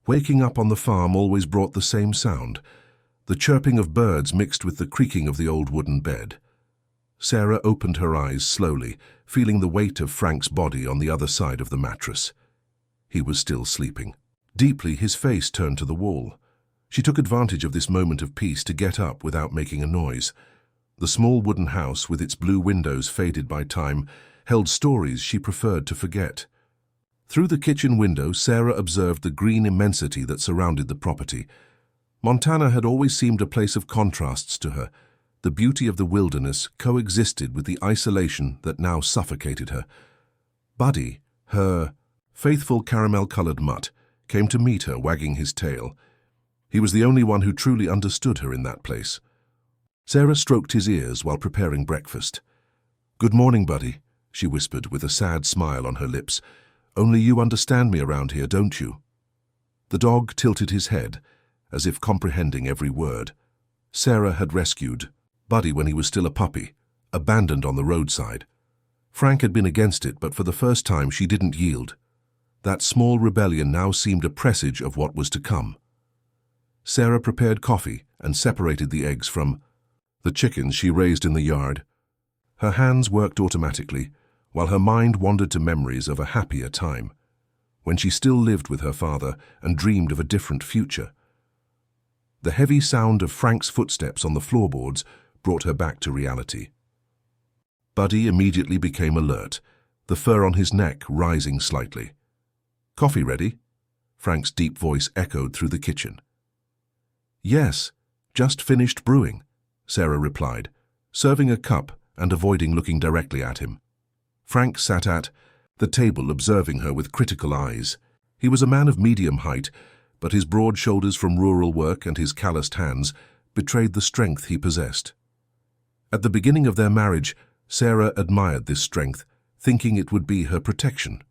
Waking up on the farm always brought the same sound, the chirping of birds mixed with the creaking of the old wooden bed. Sarah opened her eyes slowly, feeling the weight of Frank's body on the other side of the mattress. He was still sleeping. Deeply, his face turned to the wall. She took advantage of this moment of peace to get up without making a noise. The small wooden house, with its blue windows faded by time, held stories she preferred to forget. Through the kitchen window, Sarah observed the green immensity that surrounded the property. Montana had always seemed a place of contrasts to her. The beauty of the wilderness coexisted with the isolation that now suffocated her. Buddy, her faithful caramel-colored mutt, came to meet her, wagging his tail. He was the only one who truly understood her in that place. Sarah stroked his ears while preparing breakfast. "Good morning, Buddy," she whispered with a sad smile on her lips. "Only you understand me around here, don't you?" The dog tilted his head, as if comprehending every word. Sarah had rescued Buddy when he was still a puppy, abandoned on the roadside. Frank had been against it, but for the first time she didn't yield. That small rebellion now seemed a presage of what was to come. Sarah prepared coffee and separated the eggs from the chickens she raised in the yard. Her hands worked automatically, while her mind wandered to memories of a happier time, when she still lived with her father and dreamed of a different future. The heavy sound of Frank's footsteps on the floorboards brought her back to reality. Buddy immediately became alert, the fur on his neck rising slightly. "Coffee ready?" Frank's deep voice echoed through the kitchen. "Yes, just finished brewing," Sarah replied, serving a cup and avoiding looking directly at him. Frank sat at the table, observing her with critical eyes. He was a man of medium height, but his broad shoulders from rural work and his calloused hands betrayed the strength he possessed. At the beginning of their marriage, Sarah admired this strength, thinking it would be her protection.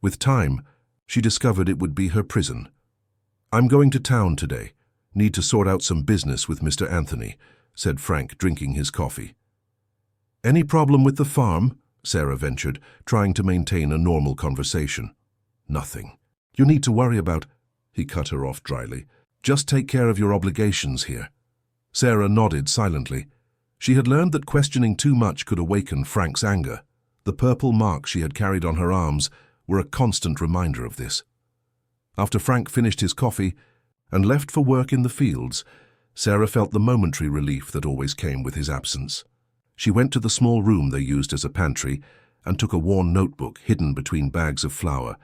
With time, she discovered it would be her prison. "I'm going to town today. Need to sort out some business with Mr. Anthony," said Frank, drinking his coffee. "Any problem with the farm?" Sarah ventured, trying to maintain a normal conversation. "Nothing you need to worry about," he cut her off dryly. "Just take care of your obligations here." Sarah nodded silently. She had learned that questioning too much could awaken Frank's anger. The purple marks she had carried on her arms were a constant reminder of this. After Frank finished his coffee and left for work in the fields, Sarah felt the momentary relief that always came with his absence. She went to the small room they used as a pantry and took a worn notebook hidden between bags of flour.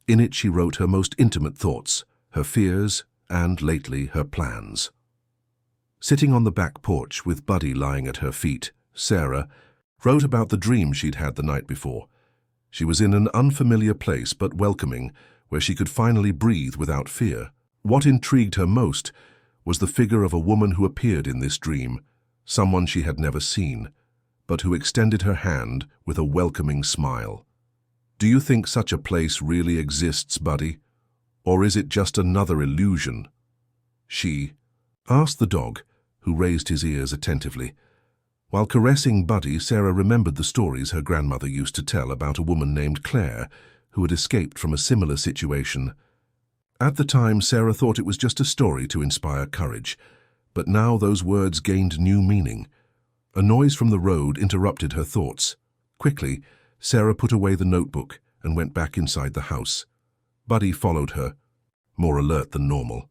In it she wrote her most intimate thoughts, her fears, and, lately, her plans. Sitting on the back porch with Buddy lying at her feet, Sarah wrote about the dream she'd had the night before. She was in an unfamiliar place but welcoming, where she could finally breathe without fear. What intrigued her most was the figure of a woman who appeared in this dream, someone she had never seen, but who extended her hand with a welcoming smile. "Do you think such a place really exists, Buddy? Or is it just another illusion?" She asked the dog, who raised his ears attentively. While caressing Buddy, Sarah remembered the stories her grandmother used to tell about a woman named Claire who had escaped from a similar situation. At the time, Sarah thought it was just a story to inspire courage, but now those words gained new meaning. A noise from the road interrupted her thoughts. Quickly, Sarah put away the notebook and went back inside the house. Buddy followed her, more alert than normal.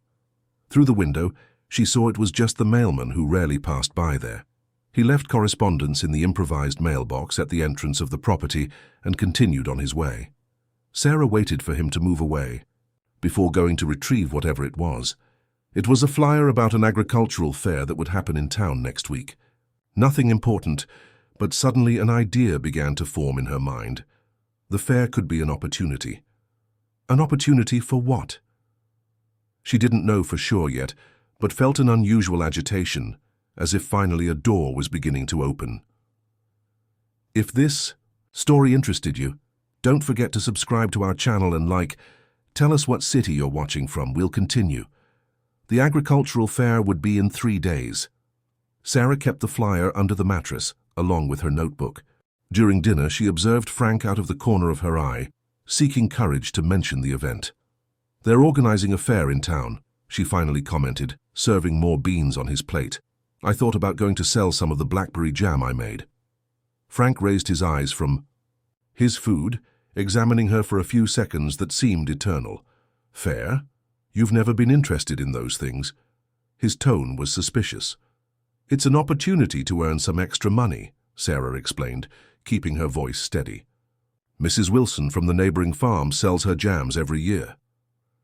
Through the window, she saw it was just the mailman who rarely passed by there. He left correspondence in the improvised mailbox at the entrance of the property and continued on his way. Sarah waited for him to move away before going to retrieve whatever it was. It was a flyer about an agricultural fair that would happen in town next week. Nothing important, but suddenly an idea began to form in her mind. The fair could be an opportunity. An opportunity for what? She didn't know for sure yet, but felt an unusual agitation, as if finally a door was beginning to open. If this story interested you, don't forget to subscribe to our channel and like. Tell us what city you're watching from. We'll continue. The agricultural fair would be in 3 days. Sarah kept the flyer under the mattress, along with her notebook. During dinner, she observed Frank out of the corner of her eye, seeking courage to mention the event. "They're organizing a fair in town," she finally commented, serving more beans on his plate. "I thought about going to sell some of the blackberry jam I made." Frank raised his eyes from his food, examining her for a few seconds that seemed eternal. "Fair? You've never been interested in those things?" His tone was suspicious. "It's an opportunity to earn some extra money," Sarah explained, keeping her voice steady. "Mrs. Wilson from the neighboring farm sells her jams every year."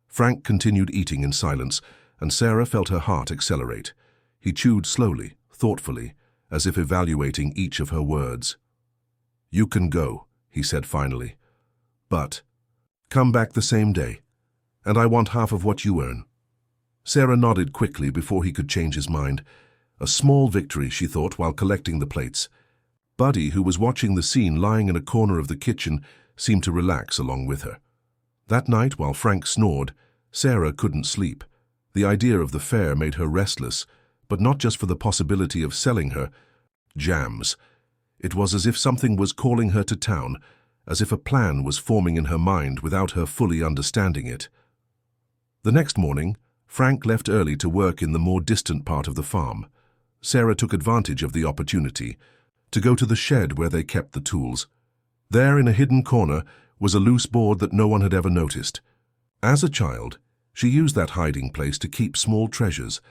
Frank continued eating in silence, and Sarah felt her heart accelerate. He chewed slowly, thoughtfully, as if evaluating each of her words. "You can go," he said finally. "But come back the same day, and I want half of what you earn." Sarah nodded quickly before he could change his mind. A small victory, she thought, while collecting the plates. Buddy, who was watching the scene lying in a corner of the kitchen, seemed to relax along with her. That night, while Frank snored, Sarah couldn't sleep. The idea of the fair made her restless, but not just for the possibility of selling her jams. It was as if something was calling her to town, as if a plan was forming in her mind without her fully understanding it. The next morning, Frank left early to work in the more distant part of the farm. Sarah took advantage of the opportunity to go to the shed where they kept the tools. There, in a hidden corner, was a loose board that no one had ever noticed. As a child, she used that hiding place to keep small treasures: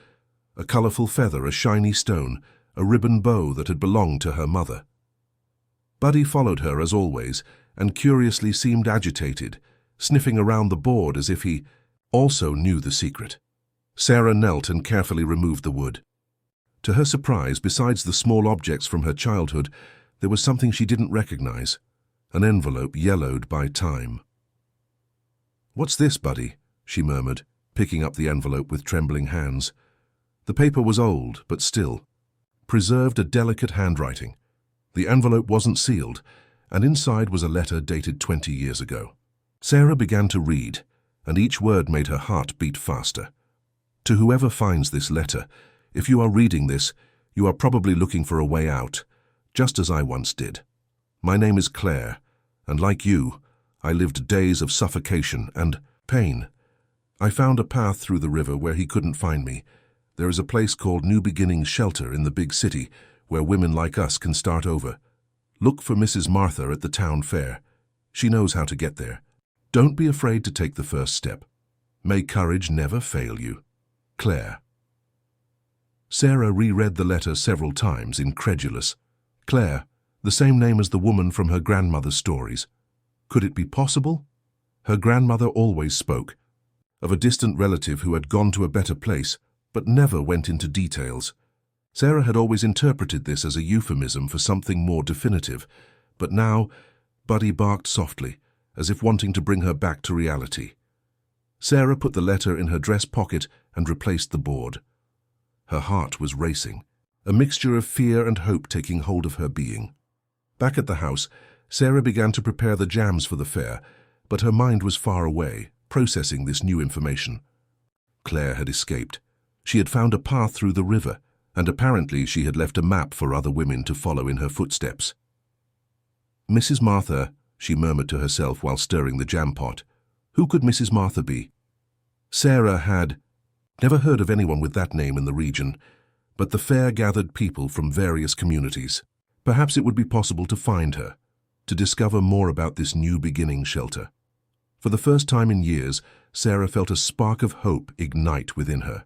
a colorful feather, a shiny stone, a ribbon bow that had belonged to her mother. Buddy followed her as always, and curiously seemed agitated, sniffing around the board as if he also knew the secret. Sarah knelt and carefully removed the wood. To her surprise, besides the small objects from her childhood, there was something she didn't recognize: an envelope yellowed by time. "What's this, Buddy?" she murmured, picking up the envelope with trembling hands. The paper was old, but still preserved a delicate handwriting. The envelope wasn't sealed, and inside was a letter dated 20 years ago. Sarah began to read, and each word made her heart beat faster. "To whoever finds this letter, if you are reading this, you are probably looking for a way out, just as I once did. My name is Claire, and like you, I lived days of suffocation and pain. I found a path through the river where he couldn't find me. There is a place called New Beginnings Shelter in the big city where women like us can start over. Look for Mrs. Martha at the town fair. She knows how to get there. Don't be afraid to take the first step. May courage never fail you. Claire." Sarah reread the letter several times, incredulous. Claire, the same name as the woman from her grandmother's stories. Could it be possible? Her grandmother always spoke of a distant relative who had gone to a better place, but never went into details. Sarah had always interpreted this as a euphemism for something more definitive, but now Buddy barked softly, as if wanting to bring her back to reality. Sarah put the letter in her dress pocket and replaced the board. Her heart was racing, a mixture of fear and hope taking hold of her being. Back at the house, Sarah began to prepare the jams for the fair, but her mind was far away, processing this new information. Claire had escaped. She had found a path through the river, and apparently she had left a map for other women to follow in her footsteps. "Mrs. Martha," she murmured to herself while stirring the jam pot. Who could Mrs. Martha be? Sarah had never heard of anyone with that name in the region, but the fair gathered people from various communities. Perhaps it would be possible to find her, to discover more about this New Beginning Shelter. For the first time in years, Sarah felt a spark of hope ignite within her.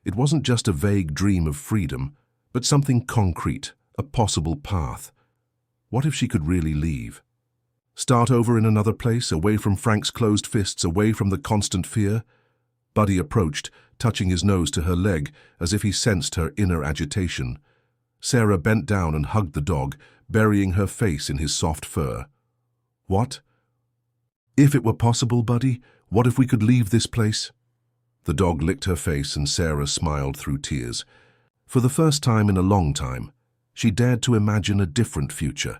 It wasn't just a vague dream of freedom, but something concrete, a possible path. What if she could really leave? Start over in another place, away from Frank's closed fists, away from the constant fear? Buddy approached, touching his nose to her leg, as if he sensed her inner agitation. Sarah bent down and hugged the dog, burying her face in his soft fur. "What? If it were possible, Buddy, what if we could leave this place?" The dog licked her face and Sarah smiled through tears. For the first time in a long time, she dared to imagine a different future.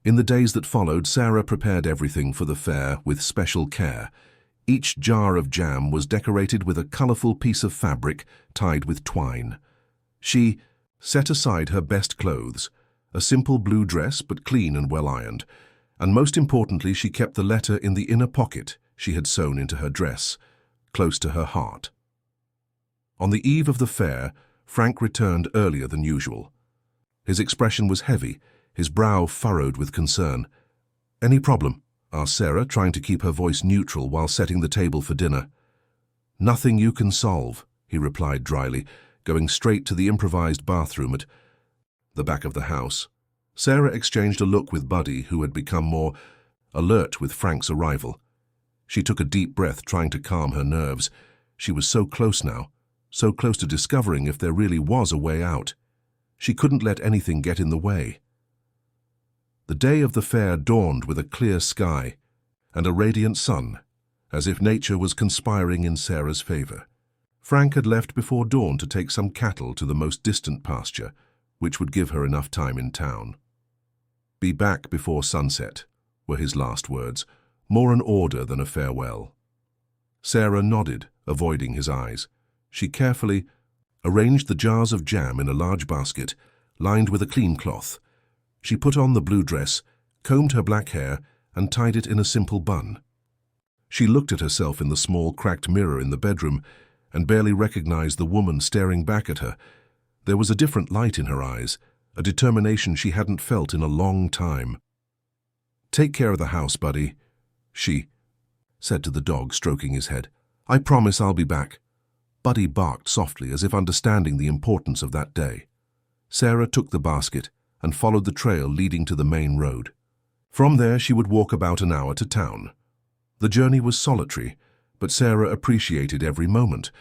In the days that followed, Sarah prepared everything for the fair with special care. Each jar of jam was decorated with a colorful piece of fabric tied with twine. She set aside her best clothes, a simple blue dress but clean and well-ironed, and most importantly she kept the letter in the inner pocket she had sewn into her dress. close to her heart. On the eve of the fair, Frank returned earlier than usual. His expression was heavy, his brow furrowed with concern. "Any problem?" asked Sarah, trying to keep her voice neutral while setting the table for dinner. "Nothing you can solve," he replied dryly, going straight to the improvised bathroom at the back of the house. Sarah exchanged a look with Buddy, who had become more alert with Frank's arrival. She took a deep breath, trying to calm her nerves. She was so close now, so close to discovering if there really was a way out. She couldn't let anything get in the way. The day of the fair dawned with a clear sky and a radiant sun, as if nature was conspiring in Sarah's favor. Frank had left before dawn to take some cattle to the most distant pasture, which would give her enough time in town. "Be back before sunset," were his last words, more an order than a farewell. Sarah nodded, avoiding his eyes. She carefully arranged the jars of jam in a large basket, lined with a clean cloth. She put on the blue dress, combed her black hair, and tied it in a simple bun. She looked at herself in the small, cracked mirror in the bedroom and barely recognized the woman staring back at her. There was a different light in her eyes, a determination she hadn't felt in a long time. "Take care of the house, Buddy," she said to the dog, stroking his head. "I promise I'll be back." Buddy barked softly, as if understanding the importance of that day. Sarah took the basket and followed the trail leading to the main road. From there she would walk about an hour to town. The journey was solitary, but Sarah appreciated every moment.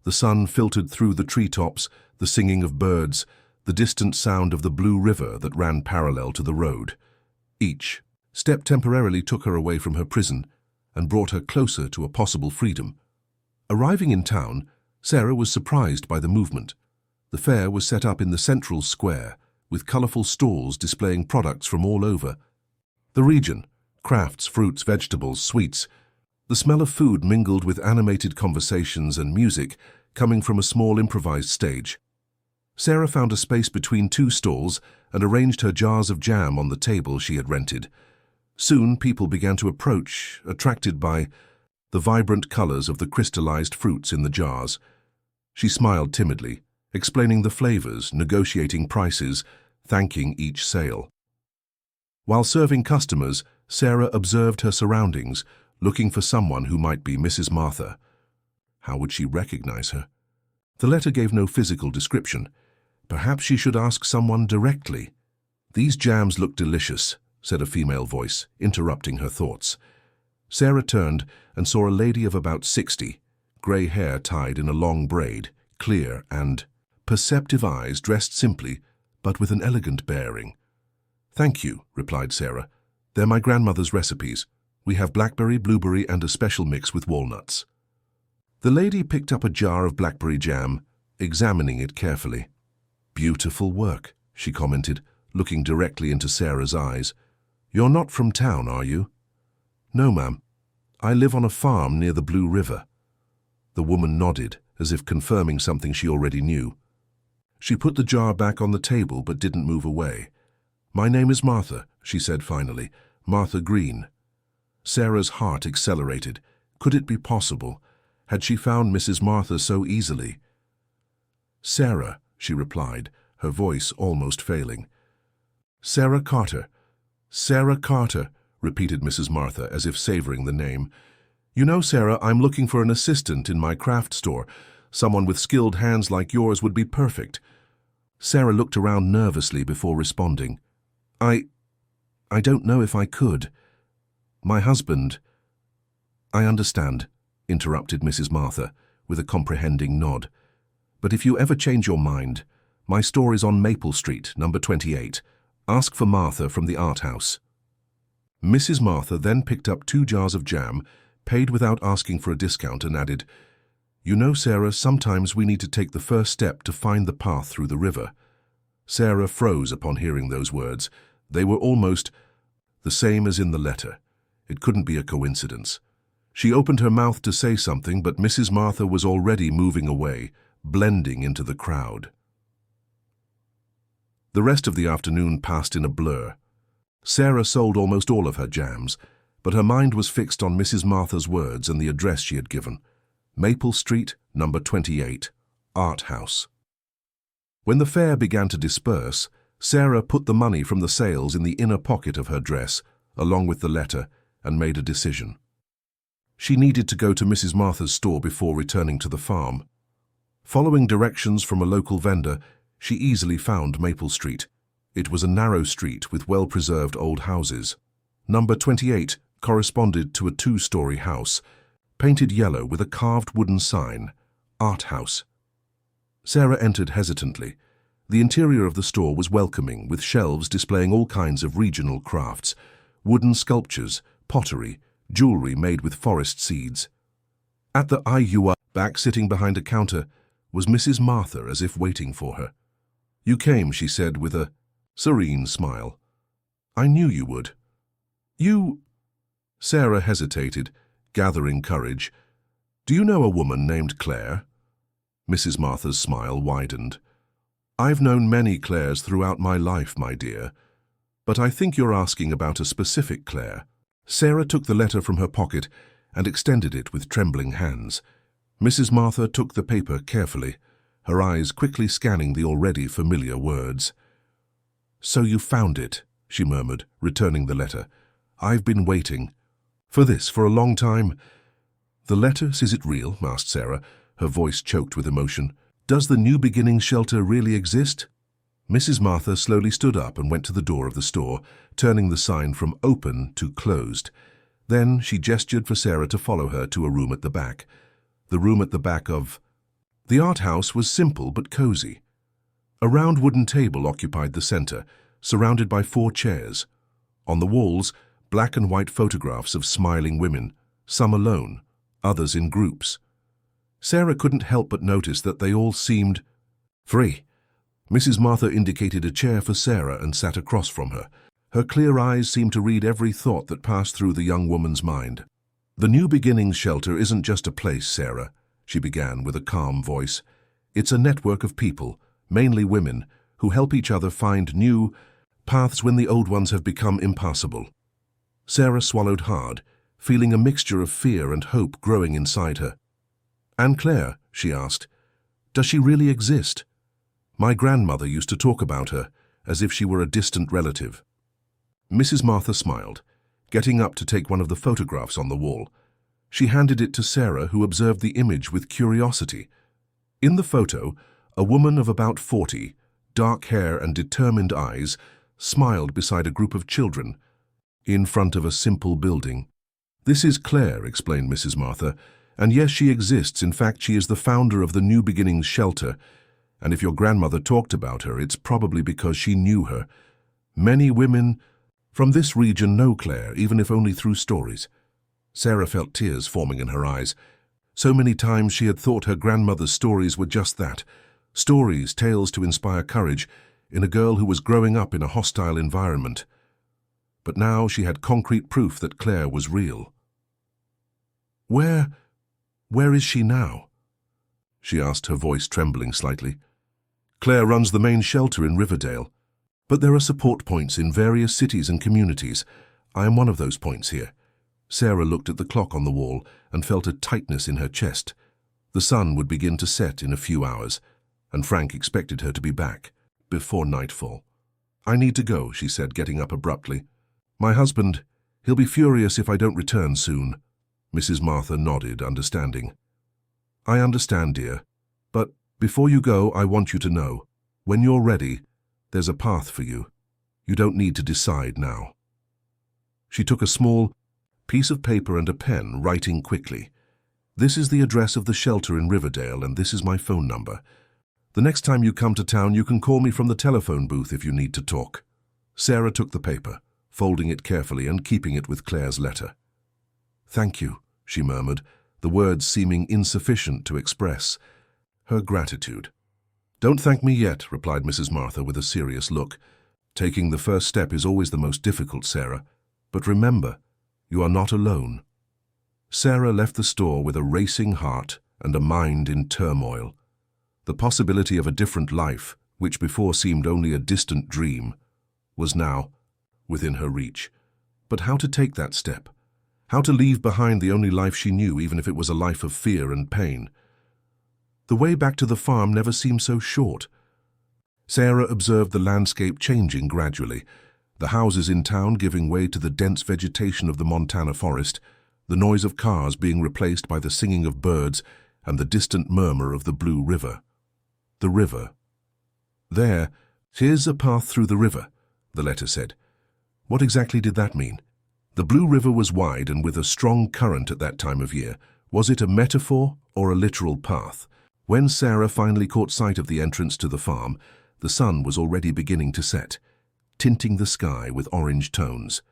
The sun filtered through the treetops, the singing of birds, the distant sound of the blue river that ran parallel to the road. Each step temporarily took her away from her prison and brought her closer to a possible freedom. Arriving in town, Sarah was surprised by the movement. The fair was set up in the central square, with colorful stalls displaying products from all over the region: crafts, fruits, vegetables, sweets. The smell of food mingled with animated conversations and music coming from a small improvised stage. Sarah found a space between two stalls and arranged her jars of jam on the table she had rented. Soon people began to approach, attracted by the vibrant colors of the crystallized fruits in the jars. She smiled timidly, explaining the flavors, negotiating prices, thanking each sale. While serving customers, Sarah observed her surroundings, looking for someone who might be Mrs. Martha. How would she recognize her? The letter gave no physical description. Perhaps she should ask someone directly. "These jams look delicious," said a female voice, interrupting her thoughts. Sarah turned and saw a lady of about 60, gray hair tied in a long braid, clear and perceptive eyes, dressed simply, but with an elegant bearing. "Thank you," replied Sarah. "They're my grandmother's recipes. We have blackberry, blueberry, and a special mix with walnuts." The lady picked up a jar of blackberry jam, examining it carefully. "Beautiful work," she commented, looking directly into Sarah's eyes. "You're not from town, are you?" "No, ma'am. I live on a farm near the Blue River." The woman nodded, as if confirming something she already knew. She put the jar back on the table but didn't move away. "My name is Martha," she said finally. "Martha Green." Sarah's heart accelerated. Could it be possible? Had she found Mrs. Martha so easily? "Sarah," she replied, her voice almost failing. "Sarah Carter. Sarah Carter," repeated Mrs. Martha, as if savoring the name. "You know, Sarah, I'm looking for an assistant in my craft store. Someone with skilled hands like yours would be perfect." Sarah looked around nervously before responding. I don't know if I could. My husband—" "I understand," interrupted Mrs. Martha, with a comprehending nod. "But if you ever change your mind, my store is on Maple Street, number 28. Ask for Martha from the art house." Mrs. Martha then picked up 2 jars of jam, paid without asking for a discount, and added, "You know, Sarah, sometimes we need to take the first step to find the path through the river." Sarah froze upon hearing those words. They were almost the same as in the letter. It couldn't be a coincidence. She opened her mouth to say something, but Mrs. Martha was already moving away, blending into the crowd. The rest of the afternoon passed in a blur. Sarah sold almost all of her jams, but her mind was fixed on Mrs. Martha's words and the address she had given. Maple Street, number 28, Art House. When the fare began to disperse, Sarah put the money from the sales in the inner pocket of her dress, along with the letter, and made a decision. She needed to go to Mrs. Martha's store before returning to the farm. Following directions from a local vendor, she easily found Maple Street. It was a narrow street with well-preserved old houses. Number 28 corresponded to a two-story house, painted yellow with a carved wooden sign, Art House. Sarah entered hesitantly. The interior of the store was welcoming, with shelves displaying all kinds of regional crafts, wooden sculptures, pottery, jewelry made with forest seeds. At the IUI back, sitting behind a counter, was Mrs. Martha, as if waiting for her. "You came," she said with a serene smile. "I knew you would." "You—" Sarah hesitated, gathering courage. "Do you know a woman named Claire?" Mrs. Martha's smile widened. "I've known many Claires throughout my life, my dear, but I think you're asking about a specific Claire." Sarah took the letter from her pocket and extended it with trembling hands. Mrs. Martha took the paper carefully, her eyes quickly scanning the already familiar words. "So you found it," she murmured, returning the letter. "I've been waiting for this for a long time." "The letter, is it real?" asked Sarah, her voice choked with emotion. "Does the New Beginnings shelter really exist?" Mrs. Martha slowly stood up and went to the door of the store, turning the sign from open to closed. Then she gestured for Sarah to follow her to a room at the back. The room at the back of the art house was simple but cozy. A round wooden table occupied the center, surrounded by 4 chairs. On the walls, black and white photographs of smiling women, some alone, others in groups. Sarah couldn't help but notice that they all seemed free. Mrs. Martha indicated a chair for Sarah and sat across from her. Her clear eyes seemed to read every thought that passed through the young woman's mind. "The New Beginnings shelter isn't just a place, Sarah," she began with a calm voice. "It's a network of people, mainly women, who help each other find new paths when the old ones have become impassable." Sarah swallowed hard, feeling a mixture of fear and hope growing inside her. "And Claire," she asked, "does she really exist? My grandmother used to talk about her, as if she were a distant relative." Mrs. Martha smiled, getting up to take one of the photographs on the wall. She handed it to Sarah, who observed the image with curiosity. In the photo, a woman of about 40, dark hair and determined eyes, smiled beside a group of children, in front of a simple building. "This is Claire," explained Mrs. Martha, "and yes, she exists. In fact, she is the founder of the New Beginnings shelter, and if your grandmother talked about her, it's probably because she knew her. Many women from this region know Claire, even if only through stories." Sarah felt tears forming in her eyes. So many times she had thought her grandmother's stories were just that, stories, tales to inspire courage in a girl who was growing up in a hostile environment. But now she had concrete proof that Claire was real. Where is she now?" she asked, her voice trembling slightly. "Claire runs the main shelter in Riverdale, but there are support points in various cities and communities. I am one of those points here." Sarah looked at the clock on the wall and felt a tightness in her chest. The sun would begin to set in a few hours, and Frank expected her to be back before nightfall. "I need to go," she said, getting up abruptly. "My husband, he'll be furious if I don't return soon." Mrs. Martha nodded, understanding. "I understand, dear, but before you go, I want you to know, when you're ready, there's a path for you. You don't need to decide now." She took a small piece of paper and a pen, writing quickly. "This is the address of the shelter in Riverdale, and this is my phone number. The next time you come to town, you can call me from the telephone booth if you need to talk." Sarah took the paper, folding it carefully and keeping it with Claire's letter. "Thank you," she murmured, the words seeming insufficient to express her gratitude. "Don't thank me yet," replied Mrs. Martha with a serious look. "Taking the first step is always the most difficult, Sarah. But remember, you are not alone." Sarah left the store with a racing heart and a mind in turmoil. The possibility of a different life, which before seemed only a distant dream, was now within her reach. But how to take that step? How to leave behind the only life she knew, even if it was a life of fear and pain. The way back to the farm never seemed so short. Sarah observed the landscape changing gradually, the houses in town giving way to the dense vegetation of the Montana forest, the noise of cars being replaced by the singing of birds and the distant murmur of the Blue River. The river. There, here's a path through the river, the letter said. What exactly did that mean? The Blue River was wide and with a strong current at that time of year. Was it a metaphor or a literal path? When Sarah finally caught sight of the entrance to the farm, the sun was already beginning to set, tinting the sky with orange tones.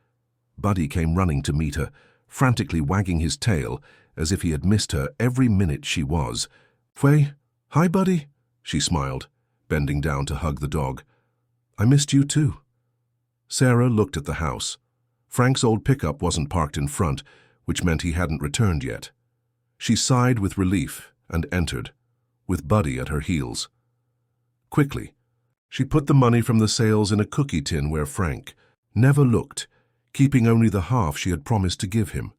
Buddy came running to meet her, frantically wagging his tail as if he had missed her every minute she was. "Fway, hi, Buddy," she smiled, bending down to hug the dog. "I missed you too." Sarah looked at the house. Frank's old pickup wasn't parked in front, which meant he hadn't returned yet. She sighed with relief and entered, with Buddy at her heels. Quickly, she put the money from the sales in a cookie tin where Frank never looked, keeping only the half she had promised to give him.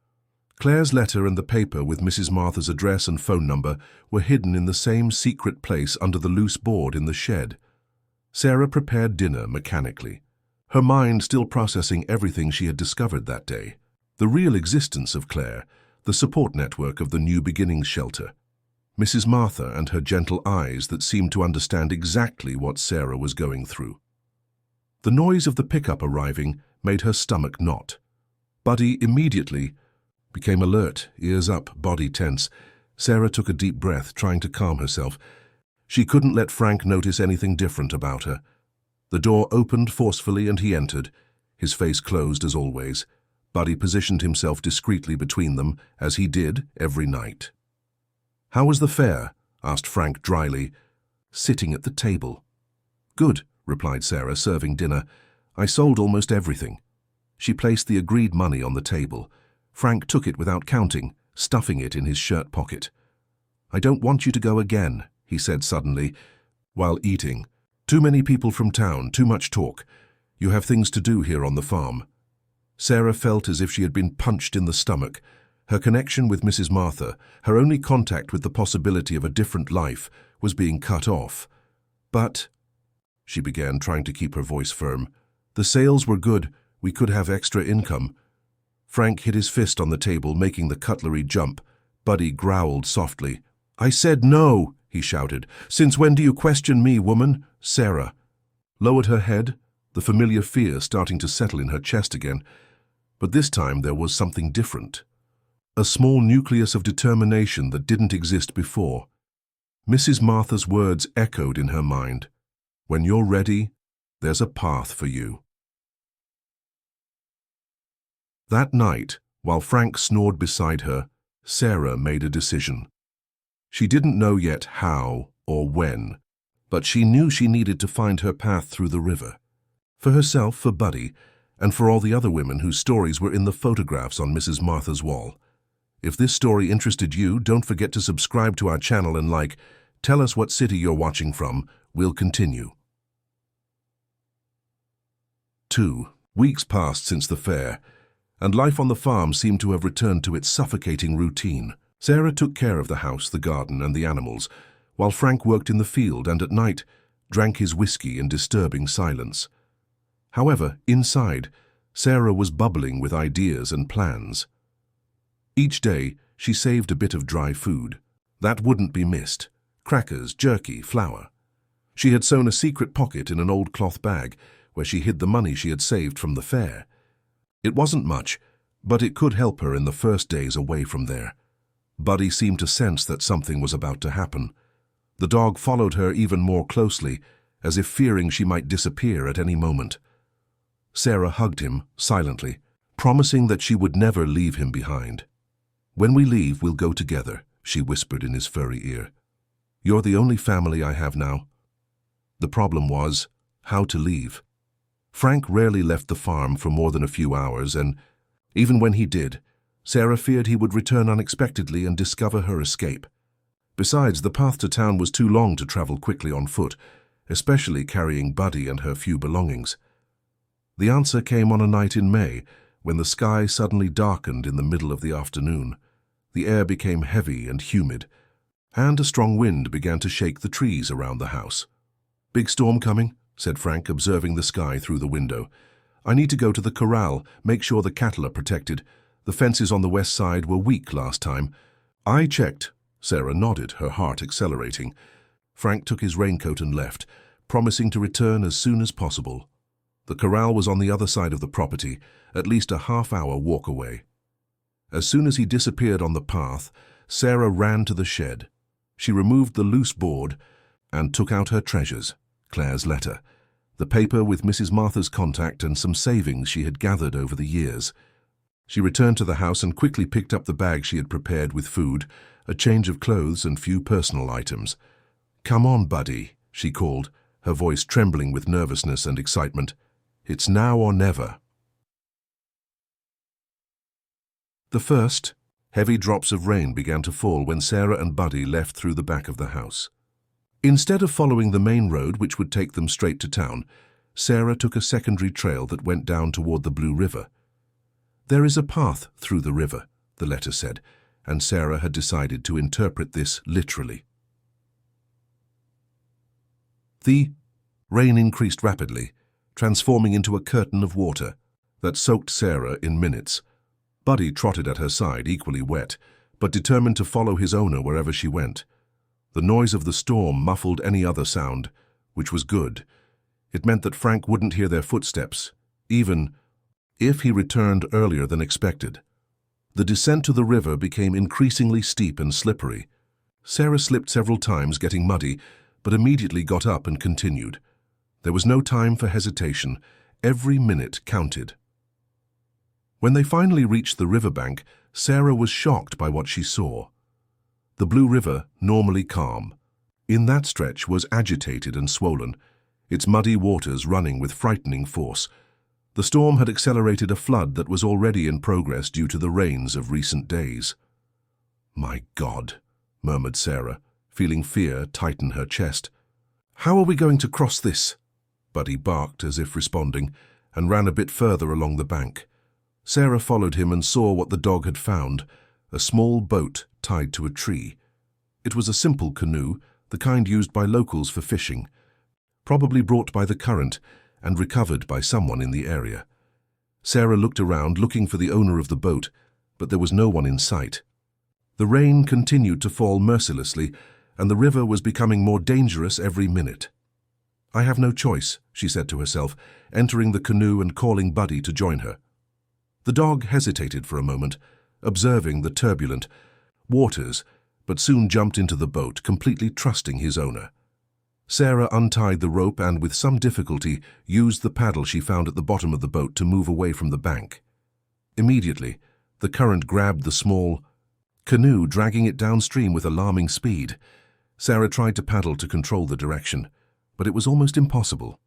Claire's letter and the paper with Mrs. Martha's address and phone number were hidden in the same secret place under the loose board in the shed. Sarah prepared dinner mechanically, her mind still processing everything she had discovered that day. The real existence of Claire, the support network of the New Beginnings shelter. Mrs. Martha and her gentle eyes that seemed to understand exactly what Sarah was going through. The noise of the pickup arriving made her stomach knot. Buddy immediately became alert, ears up, body tense. Sarah took a deep breath, trying to calm herself. She couldn't let Frank notice anything different about her. The door opened forcefully and he entered, his face closed as always. Buddy positioned himself discreetly between them, as he did every night. "How was the fair?" asked Frank dryly, sitting at the table. "Good," replied Sarah, serving dinner. "I sold almost everything." She placed the agreed money on the table. Frank took it without counting, stuffing it in his shirt pocket. "I don't want you to go again," he said suddenly, while eating. "Too many people from town, too much talk. You have things to do here on the farm." Sarah felt as if she had been punched in the stomach. Her connection with Mrs. Martha, her only contact with the possibility of a different life, was being cut off. "But," she began, trying to keep her voice firm, "the sales were good. We could have extra income." Frank hit his fist on the table, making the cutlery jump. Buddy growled softly. "I said no," he shouted. "Since when do you question me, woman?" Sarah lowered her head, the familiar fear starting to settle in her chest again. But this time there was something different. A small nucleus of determination that didn't exist before. Mrs. Martha's words echoed in her mind. "When you're ready, there's a path for you." That night, while Frank snored beside her, Sarah made a decision. She didn't know yet how or when, but she knew she needed to find her path through the river. For herself, for Buddy, and for all the other women whose stories were in the photographs on Mrs. Martha's wall. If this story interested you, don't forget to subscribe to our channel and like. Tell us what city you're watching from. We'll continue. 2 weeks passed since the fair, and life on the farm seemed to have returned to its suffocating routine. Sarah took care of the house, the garden, and the animals, while Frank worked in the field and at night drank his whiskey in disturbing silence. However, inside, Sarah was bubbling with ideas and plans. Each day, she saved a bit of dry food. That wouldn't be missed. Crackers, jerky, flour. She had sewn a secret pocket in an old cloth bag where she hid the money she had saved from the fair. It wasn't much, but it could help her in the first days away from there. Buddy seemed to sense that something was about to happen. The dog followed her even more closely, as if fearing she might disappear at any moment. Sarah hugged him, silently, promising that she would never leave him behind. "When we leave, we'll go together," she whispered in his furry ear. "You're the only family I have now." The problem was how to leave. Frank rarely left the farm for more than a few hours, and even when he did, Sarah feared he would return unexpectedly and discover her escape. Besides, the path to town was too long to travel quickly on foot, especially carrying Buddy and her few belongings. The answer came on a night in May, when the sky suddenly darkened in the middle of the afternoon. The air became heavy and humid, and a strong wind began to shake the trees around the house. "Big storm coming?" said Frank, observing the sky through the window. "I need to go to the corral, make sure the cattle are protected. The fences on the west side were weak last time." "I checked." Sarah nodded, her heart accelerating. Frank took his raincoat and left, promising to return as soon as possible. The corral was on the other side of the property, at least a half-hour walk away. As soon as he disappeared on the path, Sarah ran to the shed. She removed the loose board and took out her treasures, Claire's letter, the paper with Mrs. Martha's contact and some savings she had gathered over the years. She returned to the house and quickly picked up the bag she had prepared with food, a change of clothes and few personal items. "Come on, Buddy," she called, her voice trembling with nervousness and excitement. "It's now or never." The first heavy drops of rain began to fall when Sarah and Buddy left through the back of the house. Instead of following the main road which would take them straight to town, Sarah took a secondary trail that went down toward the Blue River. "There is a path through the river," the letter said, and Sarah had decided to interpret this literally. The rain increased rapidly, transforming into a curtain of water that soaked Sarah in minutes. Buddy trotted at her side, equally wet, but determined to follow his owner wherever she went. The noise of the storm muffled any other sound, which was good. It meant that Frank wouldn't hear their footsteps, even if he returned earlier than expected. The descent to the river became increasingly steep and slippery. Sarah slipped several times, getting muddy, but immediately got up and continued. There was no time for hesitation. Every minute counted. When they finally reached the riverbank, Sarah was shocked by what she saw. The Blue River, normally calm, in that stretch was agitated and swollen, its muddy waters running with frightening force. The storm had accelerated a flood that was already in progress due to the rains of recent days. "My God," murmured Sarah, feeling fear tighten her chest. "How are we going to cross this?" Buddy barked as if responding, and ran a bit further along the bank. Sarah followed him and saw what the dog had found, a small boat tied to a tree. It was a simple canoe, the kind used by locals for fishing, probably brought by the current and recovered by someone in the area. Sarah looked around, looking for the owner of the boat, but there was no one in sight. The rain continued to fall mercilessly, and the river was becoming more dangerous every minute. "I have no choice," she said to herself, entering the canoe and calling Buddy to join her. The dog hesitated for a moment, observing the turbulent waters, but soon jumped into the boat, completely trusting his owner. Sarah untied the rope and, with some difficulty, used the paddle she found at the bottom of the boat to move away from the bank. Immediately, the current grabbed the small canoe, dragging it downstream with alarming speed. Sarah tried to paddle to control the direction, but it was almost impossible.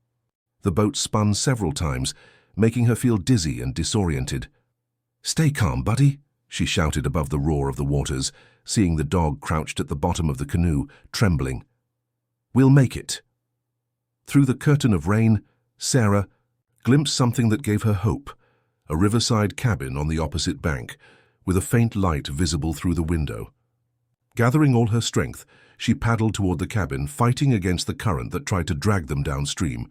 The boat spun several times, making her feel dizzy and disoriented. "Stay calm, Buddy," she shouted above the roar of the waters, seeing the dog crouched at the bottom of the canoe, trembling. "We'll make it." Through the curtain of rain, Sarah glimpsed something that gave her hope, a riverside cabin on the opposite bank, with a faint light visible through the window. Gathering all her strength, she paddled toward the cabin, fighting against the current that tried to drag them downstream.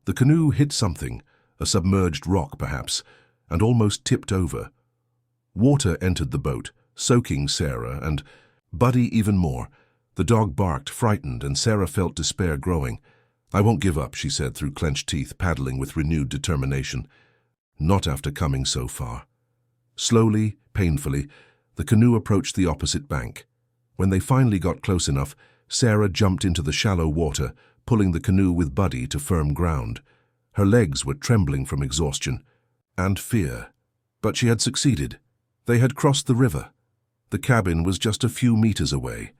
The canoe hit something, a submerged rock perhaps, and almost tipped over. Water entered the boat, soaking Sarah and Buddy even more. The dog barked, frightened, and Sarah felt despair growing. "I won't give up," she said through clenched teeth, paddling with renewed determination. Not after coming so far. Slowly, painfully, the canoe approached the opposite bank. When they finally got close enough, Sarah jumped into the shallow water, pulling the canoe with Buddy to firm ground. Her legs were trembling from exhaustion and fear, but she had succeeded. They had crossed the river. The cabin was just a few meters away.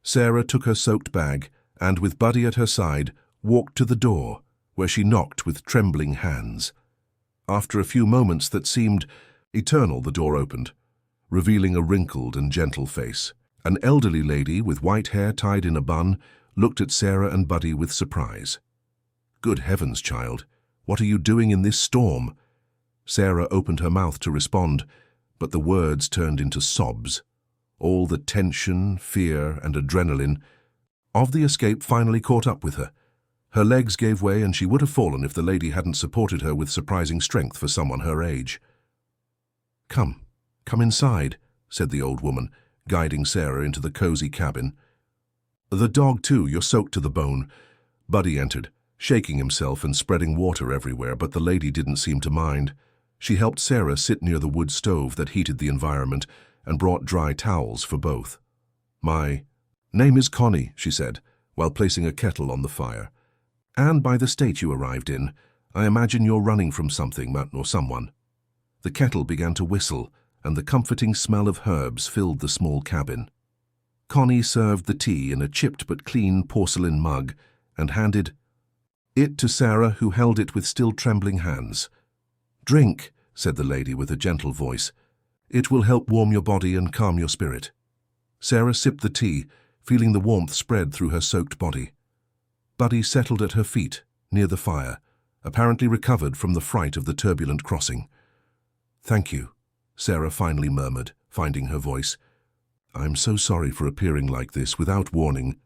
Sarah took her soaked bag and, with Buddy at her side, walked to the door, where she knocked with trembling hands. After a few moments that seemed eternal, the door opened, revealing a wrinkled and gentle face. An elderly lady with white hair tied in a bun looked at Sarah and Buddy with surprise. "Good heavens, child, what are you doing in this storm?" Sarah opened her mouth to respond, but the words turned into sobs. All the tension, fear, and adrenaline of the escape finally caught up with her. Her legs gave way and she would have fallen if the lady hadn't supported her with surprising strength for someone her age. Come inside," said the old woman, guiding Sarah into the cozy cabin. "The dog too, you're soaked to the bone." Buddy entered, shaking himself and spreading water everywhere, but the lady didn't seem to mind. She helped Sarah sit near the wood stove that heated the environment and brought dry towels for both. "My name is Connie," she said, while placing a kettle on the fire. "And by the state you arrived in, I imagine you're running from something or someone." The kettle began to whistle, and the comforting smell of herbs filled the small cabin. Connie served the tea in a chipped but clean porcelain mug and handed it to Sarah, who held it with still trembling hands. "Drink," said the lady with a gentle voice. "It will help warm your body and calm your spirit." Sarah sipped the tea, feeling the warmth spread through her soaked body. Buddy settled at her feet, near the fire, apparently recovered from the fright of the turbulent crossing. "Thank you," Sarah finally murmured, finding her voice. "I'm so sorry for appearing like this without warning."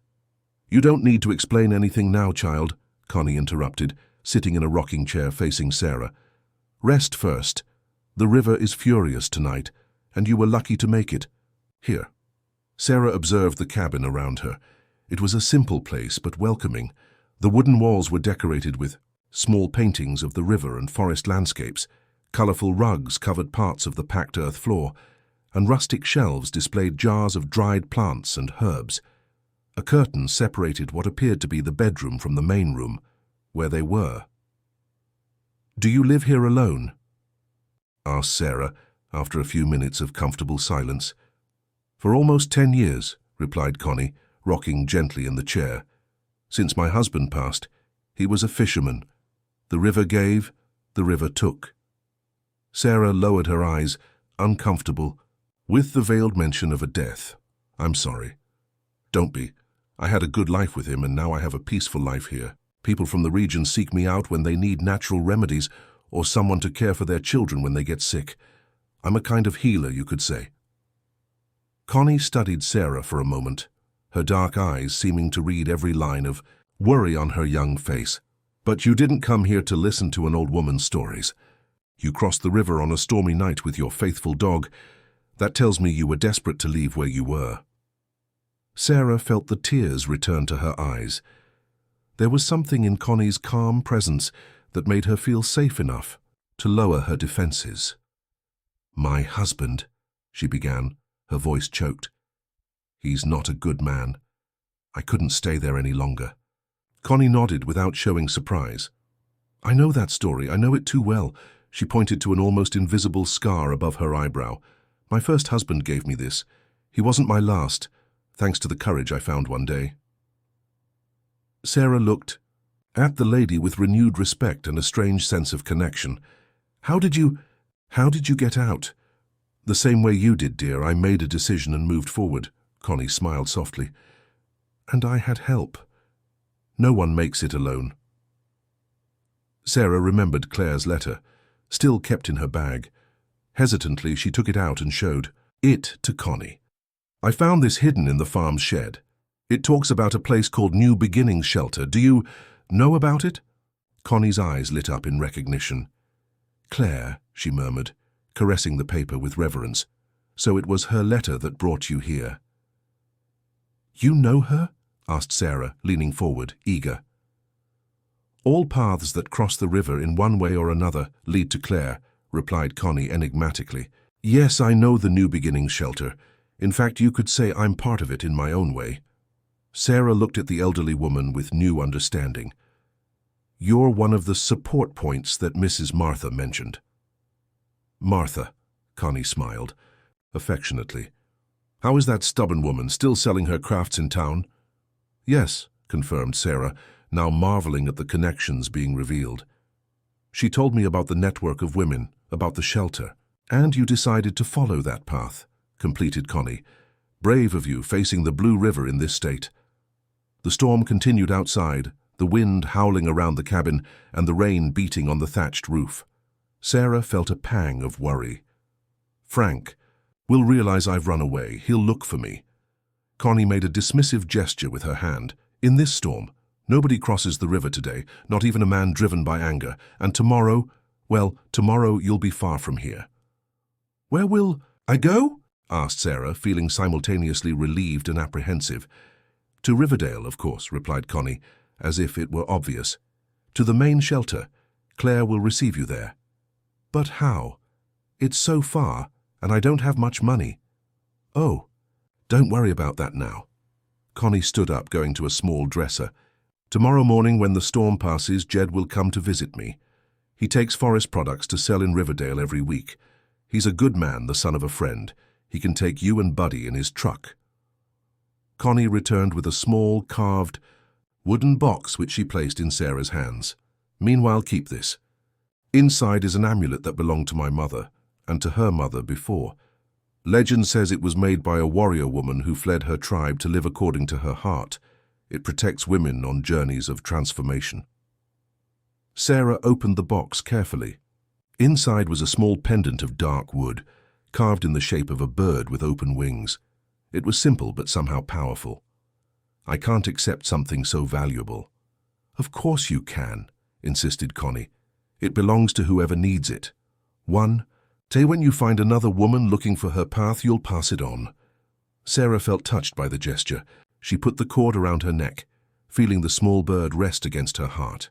"You don't need to explain anything now, child," Connie interrupted, sitting in a rocking chair facing Sarah. "Rest first. The river is furious tonight, and you were lucky to make it. Here." Sarah observed the cabin around her. It was a simple place, but welcoming. The wooden walls were decorated with small paintings of the river and forest landscapes. Colorful rugs covered parts of the packed earth floor, and rustic shelves displayed jars of dried plants and herbs. A curtain separated what appeared to be the bedroom from the main room, where they were. "Do you live here alone?" asked Sarah, after a few minutes of comfortable silence. "For almost 10 years, replied Connie, rocking gently in the chair. "Since my husband passed, he was a fisherman. The river gave, the river took." Sarah lowered her eyes, uncomfortable, with the veiled mention of a death. "I'm sorry." "Don't be. I had a good life with him, and now I have a peaceful life here. People from the region seek me out when they need natural remedies or someone to care for their children when they get sick. I'm a kind of healer, you could say." Connie studied Sarah for a moment, her dark eyes seeming to read every line of worry on her young face. "But you didn't come here to listen to an old woman's stories. You crossed the river on a stormy night with your faithful dog. That tells me you were desperate to leave where you were." Sarah felt the tears return to her eyes. There was something in Connie's calm presence that made her feel safe enough to lower her defenses. "My husband," she began, her voice choked. "He's not a good man. I couldn't stay there any longer." Connie nodded without showing surprise. "I know that story. I know it too well." She pointed to an almost invisible scar above her eyebrow. "My first husband gave me this. He wasn't my last, thanks to the courage I found one day." Sarah looked at the lady with renewed respect and a strange sense of connection. How did you get out?" "The same way you did, dear. I made a decision and moved forward." Connie smiled softly. "And I had help. No one makes it alone." Sarah remembered Claire's letter, still kept in her bag. Hesitantly, she took it out and showed it to Connie. "I found this hidden in the farm's shed. It talks about a place called New Beginnings Shelter. Do you know about it?" Connie's eyes lit up in recognition. "Claire," she murmured, caressing the paper with reverence. "So it was her letter that brought you here." "You know her?" asked Sarah, leaning forward, eager. "All paths that cross the river in one way or another lead to Claire," replied Connie enigmatically. "Yes, I know the New Beginnings Shelter. In fact, you could say I'm part of it in my own way." Sarah looked at the elderly woman with new understanding. "You're one of the support points that Mrs. Martha mentioned." "Martha," Connie smiled, affectionately. "How is that stubborn woman, still selling her crafts in town?" "Yes," confirmed Sarah, now marveling at the connections being revealed. "She told me about the network of women, about the shelter. And you decided to follow that path," completed Connie. "Brave of you, facing the Blue River in this state." The storm continued outside, the wind howling around the cabin and the rain beating on the thatched roof. Sarah felt a pang of worry. Frank will realize I've run away. He'll look for me. Connie made a dismissive gesture with her hand. In this storm, nobody crosses the river today, not even a man driven by anger. And tomorrow, well, tomorrow you'll be far from here. Where will I go? Asked Sarah, feeling simultaneously relieved and apprehensive. To Riverdale, of course, replied Connie, as if it were obvious. To the main shelter. Claire will receive you there. But how? It's so far, and I don't have much money. Oh, don't worry about that now. Connie stood up, going to a small dresser. Tomorrow morning, when the storm passes, Jed will come to visit me. He takes forest products to sell in Riverdale every week. He's a good man, the son of a friend. He can take you and Buddy in his truck. Connie returned with a small, carved, wooden box which she placed in Sarah's hands. Meanwhile, keep this. Inside is an amulet that belonged to my mother, and to her mother before. Legend says it was made by a warrior woman who fled her tribe to live according to her heart. It protects women on journeys of transformation. Sarah opened the box carefully. Inside was a small pendant of dark wood, carved in the shape of a bird with open wings. It was simple but somehow powerful. I can't accept something so valuable. Of course you can, insisted Connie. It belongs to whoever needs it. Say when you find another woman looking for her path, you'll pass it on. Sarah felt touched by the gesture. She put the cord around her neck, feeling the small bird rest against her heart.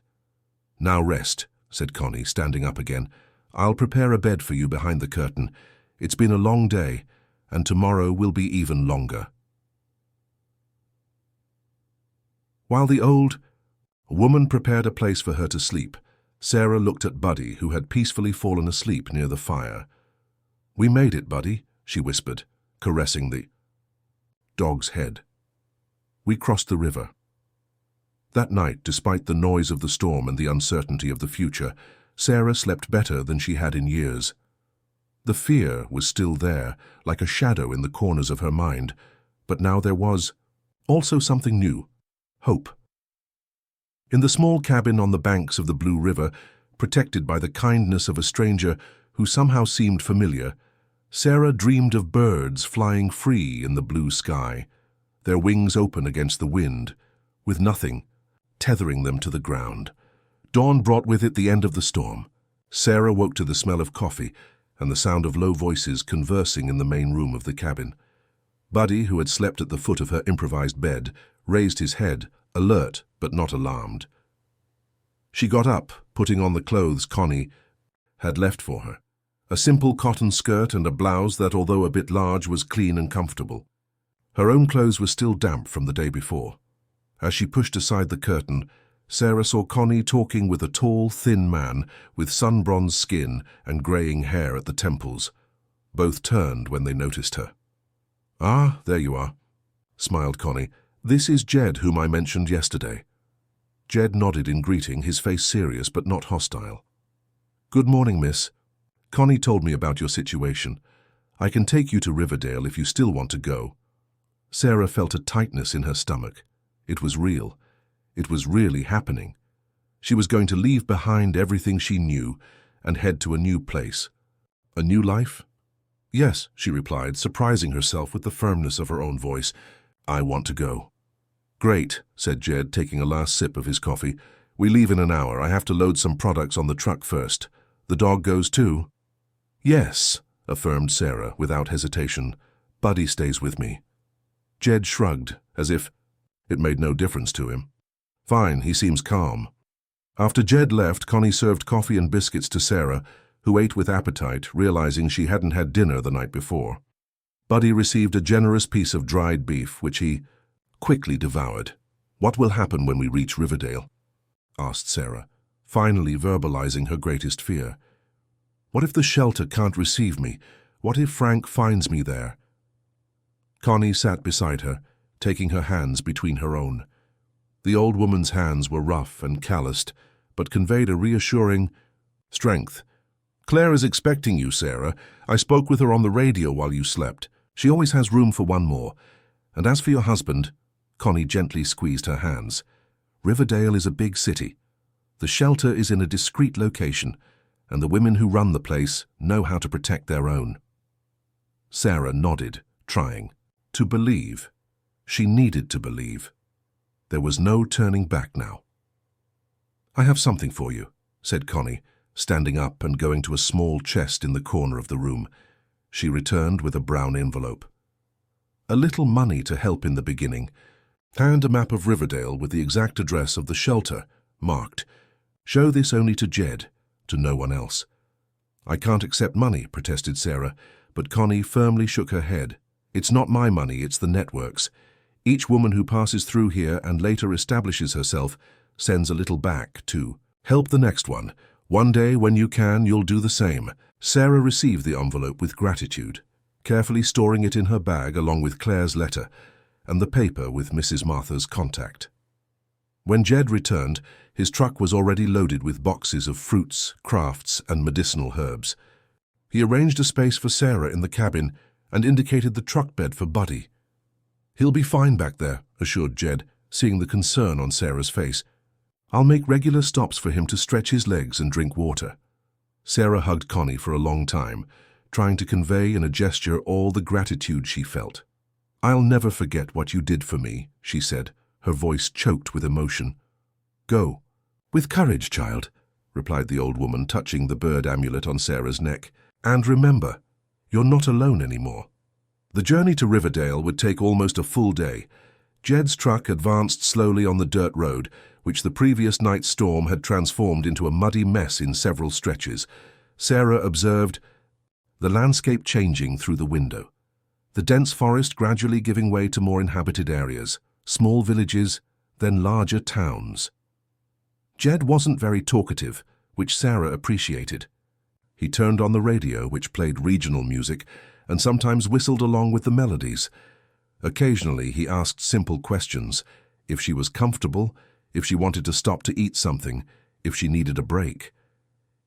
Now rest, said Connie, standing up again. I'll prepare a bed for you behind the curtain. It's been a long day, and tomorrow will be even longer. While the old woman prepared a place for her to sleep, Sarah looked at Buddy, who had peacefully fallen asleep near the fire. We made it, Buddy, she whispered, caressing the dog's head. We crossed the river. That night, despite the noise of the storm and the uncertainty of the future, Sarah slept better than she had in years. The fear was still there, like a shadow in the corners of her mind, but now there was also something new, hope. In the small cabin on the banks of the Blue River, protected by the kindness of a stranger who somehow seemed familiar, Sarah dreamed of birds flying free in the blue sky, their wings open against the wind, with nothing tethering them to the ground. Dawn brought with it the end of the storm. Sarah woke to the smell of coffee and the sound of low voices conversing in the main room of the cabin. Buddy, who had slept at the foot of her improvised bed, raised his head, alert but not alarmed. She got up, putting on the clothes Connie had left for her. A simple cotton skirt and a blouse that, although a bit large, was clean and comfortable. Her own clothes were still damp from the day before. As she pushed aside the curtain, Sarah saw Connie talking with a tall, thin man with sun-bronzed skin and greying hair at the temples. Both turned when they noticed her. "Ah, there you are," smiled Connie. "This is Jed, whom I mentioned yesterday." Jed nodded in greeting, his face serious but not hostile. "Good morning, miss. Connie told me about your situation. I can take you to Riverdale if you still want to go." Sarah felt a tightness in her stomach. It was real. It was really happening. She was going to leave behind everything she knew and head to a new place. A new life? "Yes," she replied, surprising herself with the firmness of her own voice. "I want to go." "Great," said Jed, taking a last sip of his coffee. "We leave in an hour. I have to load some products on the truck first. The dog goes too?" "Yes," affirmed Sarah without hesitation. "Buddy stays with me." Jed shrugged, as if it made no difference to him. "Fine, he seems calm." After Jed left, Connie served coffee and biscuits to Sarah, who ate with appetite, realizing she hadn't had dinner the night before. Buddy received a generous piece of dried beef, which he quickly devoured. "What will happen when we reach Riverdale?" asked Sarah, finally verbalizing her greatest fear. "What if the shelter can't receive me? What if Frank finds me there?" Connie sat beside her, taking her hands between her own. The old woman's hands were rough and calloused, but conveyed a reassuring strength. "Claire is expecting you, Sarah. I spoke with her on the radio while you slept. She always has room for one more. And as for your husband," Connie gently squeezed her hands, "Riverdale is a big city. The shelter is in a discreet location, and the women who run the place know how to protect their own. Sarah nodded, trying to believe. She needed to believe. There was no turning back now. "I have something for you," said Connie, standing up and going to a small chest in the corner of the room. She returned with a brown envelope. "A little money to help in the beginning, and a map of Riverdale with the exact address of the shelter, marked. Show this only to Jed, to no one else." "I can't accept money," protested Sarah, but Connie firmly shook her head. "It's not my money, it's the network's. Each woman who passes through here and later establishes herself sends a little back to help the next one. One day, when you can, you'll do the same." Sarah received the envelope with gratitude, carefully storing it in her bag along with Claire's letter and the paper with Mrs. Martha's contact. When Jed returned, his truck was already loaded with boxes of fruits, crafts, and medicinal herbs. He arranged a space for Sarah in the cabin and indicated the truck bed for Buddy. "He'll be fine back there," assured Jed, seeing the concern on Sarah's face. "I'll make regular stops for him to stretch his legs and drink water." Sarah hugged Connie for a long time, trying to convey in a gesture all the gratitude she felt. "I'll never forget what you did for me," she said, her voice choked with emotion. "Go. With courage, child," replied the old woman, touching the bird amulet on Sarah's neck. "And remember, you're not alone anymore." The journey to Riverdale would take almost a full day. Jed's truck advanced slowly on the dirt road, which the previous night's storm had transformed into a muddy mess in several stretches. Sarah observed the landscape changing through the window, the dense forest gradually giving way to more inhabited areas, small villages, then larger towns. Jed wasn't very talkative, which Sarah appreciated. He turned on the radio, which played regional music, and sometimes whistled along with the melodies. Occasionally he asked simple questions: if she was comfortable, if she wanted to stop to eat something, if she needed a break.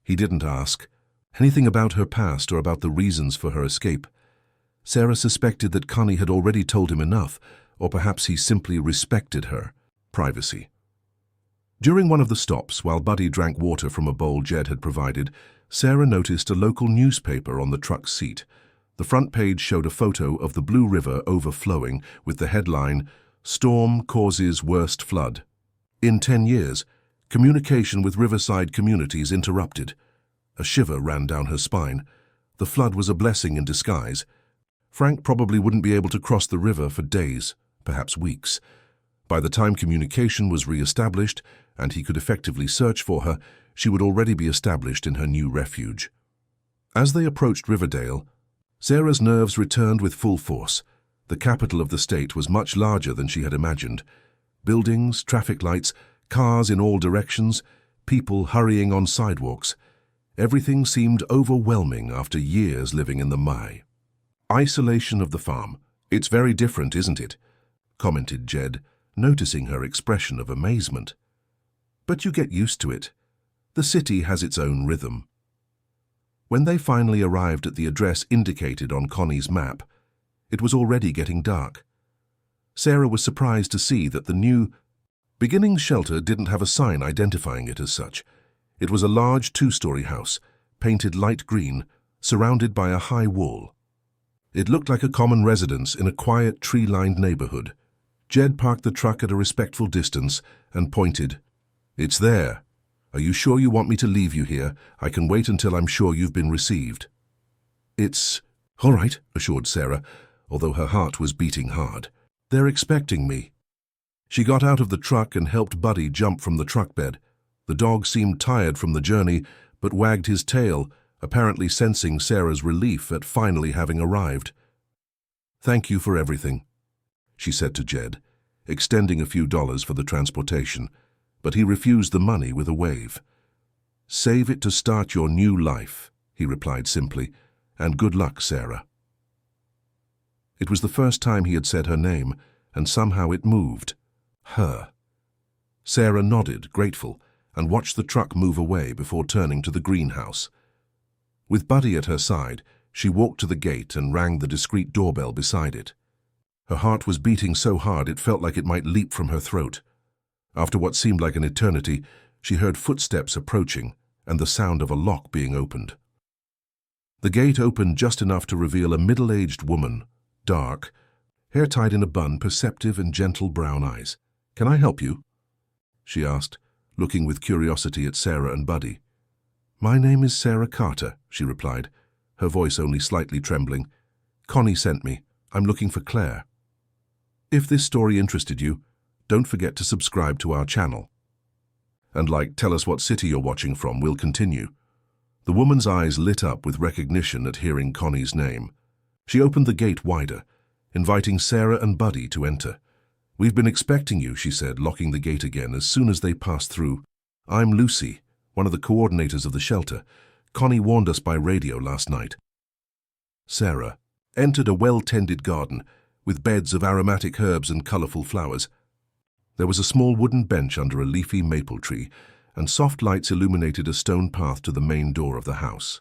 He didn't ask anything about her past or about the reasons for her escape. Sarah suspected that Connie had already told him enough, or perhaps he simply respected her privacy. During one of the stops, while Buddy drank water from a bowl Jed had provided, Sarah noticed a local newspaper on the truck's seat. The front page showed a photo of the Blue River overflowing with the headline, "Storm Causes Worst Flood." In 10 years, communication with riverside communities interrupted. A shiver ran down her spine. The flood was a blessing in disguise. Frank probably wouldn't be able to cross the river for days, perhaps weeks. By the time communication was re-established and he could effectively search for her, she would already be established in her new refuge. As they approached Riverdale, Sarah's nerves returned with full force. The capital of the state was much larger than she had imagined. Buildings, traffic lights, cars in all directions, people hurrying on sidewalks. Everything seemed overwhelming after years living in the Mai. "Isolation of the farm. It's very different, isn't it?" commented Jed, noticing her expression of amazement. "But you get used to it. The city has its own rhythm." When they finally arrived at the address indicated on Connie's map, it was already getting dark. Sarah was surprised to see that the new Beginnings shelter didn't have a sign identifying it as such. It was a large 2-story house, painted light green, surrounded by a high wall. It looked like a common residence in a quiet, tree-lined neighborhood. Jed parked the truck at a respectful distance and pointed. "It's there. Are you sure you want me to leave you here? I can wait until I'm sure you've been received." "It's all right," assured Sarah, although her heart was beating hard. "They're expecting me." She got out of the truck and helped Buddy jump from the truck bed. The dog seemed tired from the journey, but wagged his tail, apparently sensing Sarah's relief at finally having arrived. "Thank you for everything," she said to Jed, extending a few dollars for the transportation, but he refused the money with a wave. "Save it to start your new life," he replied simply, "and good luck, Sarah." It was the first time he had said her name, and somehow it moved. Her. Sarah nodded, grateful, and watched the truck move away before turning to the greenhouse. With Buddy at her side, she walked to the gate and rang the discreet doorbell beside it. Her heart was beating so hard it felt like it might leap from her throat. After what seemed like an eternity, she heard footsteps approaching and the sound of a lock being opened. The gate opened just enough to reveal a middle-aged woman, dark, hair tied in a bun, perceptive and gentle brown eyes. "Can I help you?" she asked, looking with curiosity at Sarah and Buddy. "My name is Sarah Carter," she replied, her voice only slightly trembling. "Connie sent me. I'm looking for Claire." If this story interested you, don't forget to subscribe to our channel. And tell us what city you're watching from. We'll continue. The woman's eyes lit up with recognition at hearing Connie's name. She opened the gate wider, inviting Sarah and Buddy to enter. "We've been expecting you," she said, locking the gate again as soon as they passed through. "I'm Lucy, one of the coordinators of the shelter. Connie warned us by radio last night." Sarah entered a well-tended garden with beds of aromatic herbs and colorful flowers. There was a small wooden bench under a leafy maple tree, and soft lights illuminated a stone path to the main door of the house.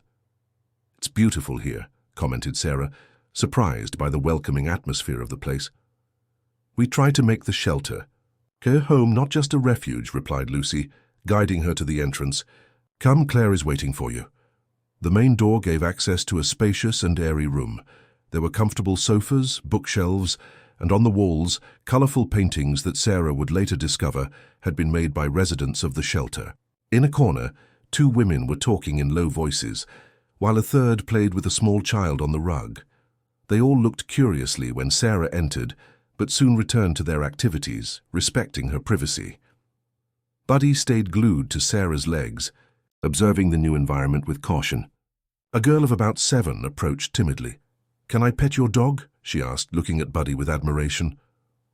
"It's beautiful here," commented Sarah, surprised by the welcoming atmosphere of the place. "We try to make the shelter her home, not just a refuge," replied Lucy, guiding her to the entrance. "Come, Claire is waiting for you." The main door gave access to a spacious and airy room. There were comfortable sofas, bookshelves, and on the walls, colorful paintings that Sarah would later discover had been made by residents of the shelter. In a corner, two women were talking in low voices, while a third played with a small child on the rug. They all looked curiously when Sarah entered, but soon returned to their activities, respecting her privacy. Buddy stayed glued to Sarah's legs, observing the new environment with caution. A girl of about 7 approached timidly. "Can I pet your dog?" she asked, looking at Buddy with admiration.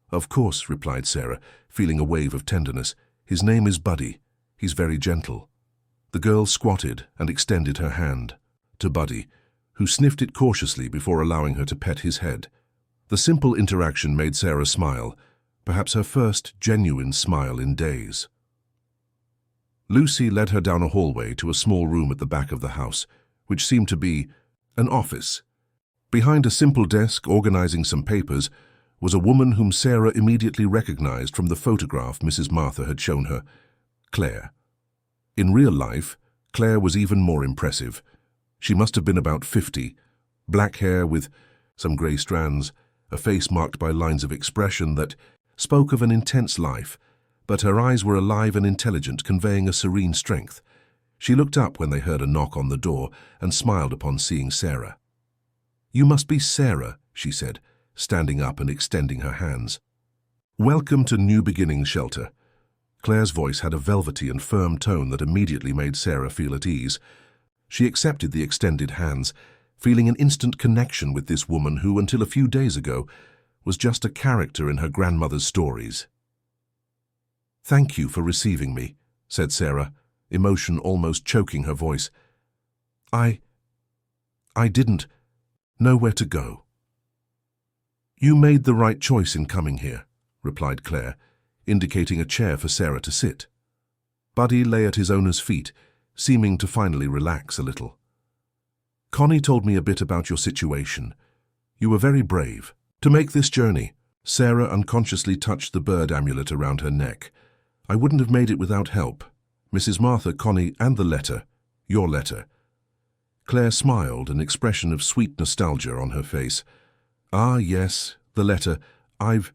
"Of course," replied Sarah, feeling a wave of tenderness. "His name is Buddy. He's very gentle." The girl squatted and extended her hand to Buddy, who sniffed it cautiously before allowing her to pet his head. The simple interaction made Sarah smile, perhaps her first genuine smile in days. Lucy led her down a hallway to a small room at the back of the house, which seemed to be an office. Behind a simple desk, organizing some papers, was a woman whom Sarah immediately recognized from the photograph Mrs. Martha had shown her, Claire. In real life, Claire was even more impressive. She must have been about 50, black hair with some grey strands, a face marked by lines of expression that spoke of an intense life, but her eyes were alive and intelligent, conveying a serene strength. She looked up when they heard a knock on the door and smiled upon seeing Sarah. "You must be Sarah," she said, standing up and extending her hands. "Welcome to New Beginnings Shelter." Claire's voice had a velvety and firm tone that immediately made Sarah feel at ease. She accepted the extended hands, feeling an instant connection with this woman who, until a few days ago, was just a character in her grandmother's stories. "Thank you for receiving me," said Sarah, emotion almost choking her voice. I didn't know where to go." "You made the right choice in coming here," replied Claire, indicating a chair for Sarah to sit. Buddy lay at his owner's feet, seeming to finally relax a little. "Connie told me a bit about your situation. You were very brave to make this journey." Sarah unconsciously touched the bird amulet around her neck. "I wouldn't have made it without help. Mrs. Martha, Connie, and the letter. Your letter." Claire smiled, an expression of sweet nostalgia on her face. "Ah, yes, the letter. I've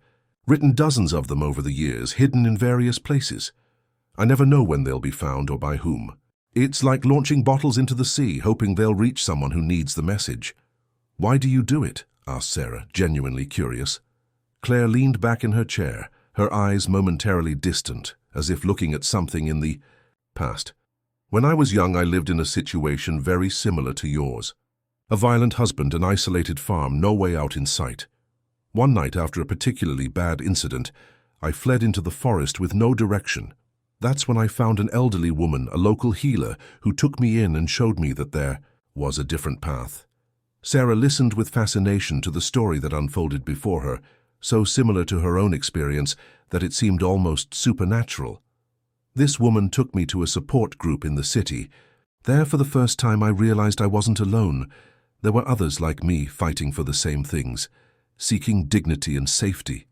written dozens of them over the years, hidden in various places. I never know when they'll be found or by whom. It's like launching bottles into the sea, hoping they'll reach someone who needs the message." "Why do you do it?" asked Sarah, genuinely curious. Claire leaned back in her chair, her eyes momentarily distant, as if looking at something in the past. "When I was young, I lived in a situation very similar to yours. A violent husband, an isolated farm, no way out in sight. One night, after a particularly bad incident, I fled into the forest with no direction. That's when I found an elderly woman, a local healer, who took me in and showed me that there was a different path." Sarah listened with fascination to the story that unfolded before her, so similar to her own experience that it seemed almost supernatural. "This woman took me to a support group in the city. There, for the first time, I realized I wasn't alone. There were others like me fighting for the same things, seeking dignity and safety."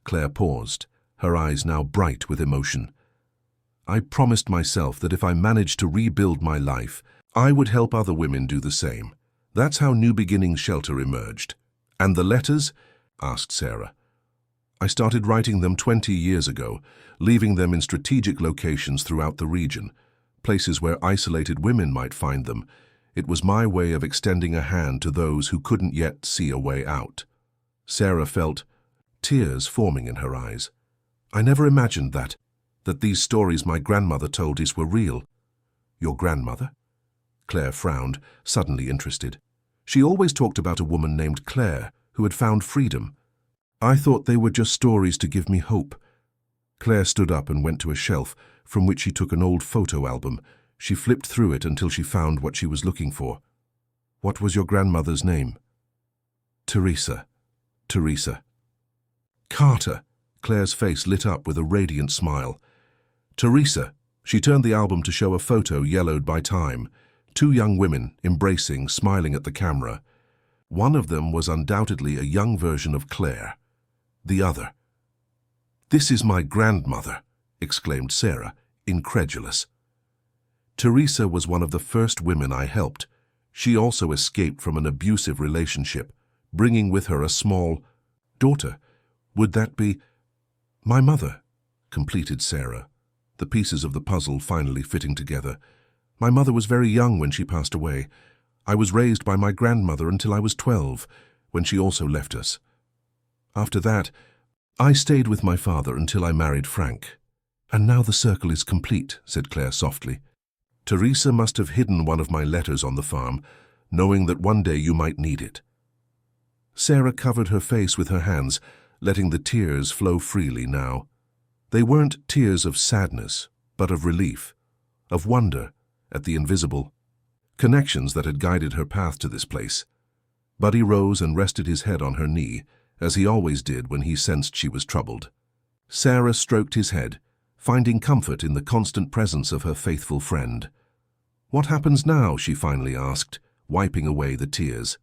Claire paused, her eyes now bright with emotion. I promised myself that if I managed to rebuild my life, I would help other women do the same. That's how New Beginnings Shelter emerged. And the letters? Asked Sarah. I started writing them 20 years ago, leaving them in strategic locations throughout the region, places where isolated women might find them. It was my way of extending a hand to those who couldn't yet see a way out. Sarah felt tears forming in her eyes. I never imagined that these stories my grandmother told us were real. Your grandmother? Claire frowned, suddenly interested. She always talked about a woman named Claire who had found freedom. I thought they were just stories to give me hope. Claire stood up and went to a shelf, from which she took an old photo album. She flipped through it until she found what she was looking for. What was your grandmother's name? Teresa. Teresa. Carter. Claire's face lit up with a radiant smile. Teresa. She turned the album to show a photo yellowed by time. 2 young women, embracing, smiling at the camera. One of them was undoubtedly a young version of Claire. The other. This is my grandmother, exclaimed Sarah, incredulous. Teresa was one of the first women I helped. She also escaped from an abusive relationship, bringing with her a small daughter. Would that be my mother? Completed Sarah, the pieces of the puzzle finally fitting together. My mother was very young when she passed away. I was raised by my grandmother until I was 12, when she also left us. After that, I stayed with my father until I married Frank. And now the circle is complete, said Claire softly. Teresa must have hidden one of my letters on the farm, knowing that one day you might need it. Sarah covered her face with her hands, letting the tears flow freely now. They weren't tears of sadness, but of relief, of wonder at the invisible connections that had guided her path to this place. Buddy rose and rested his head on her knee, as he always did when he sensed she was troubled. Sarah stroked his head, finding comfort in the constant presence of her faithful friend. What happens now? She finally asked, wiping away the tears.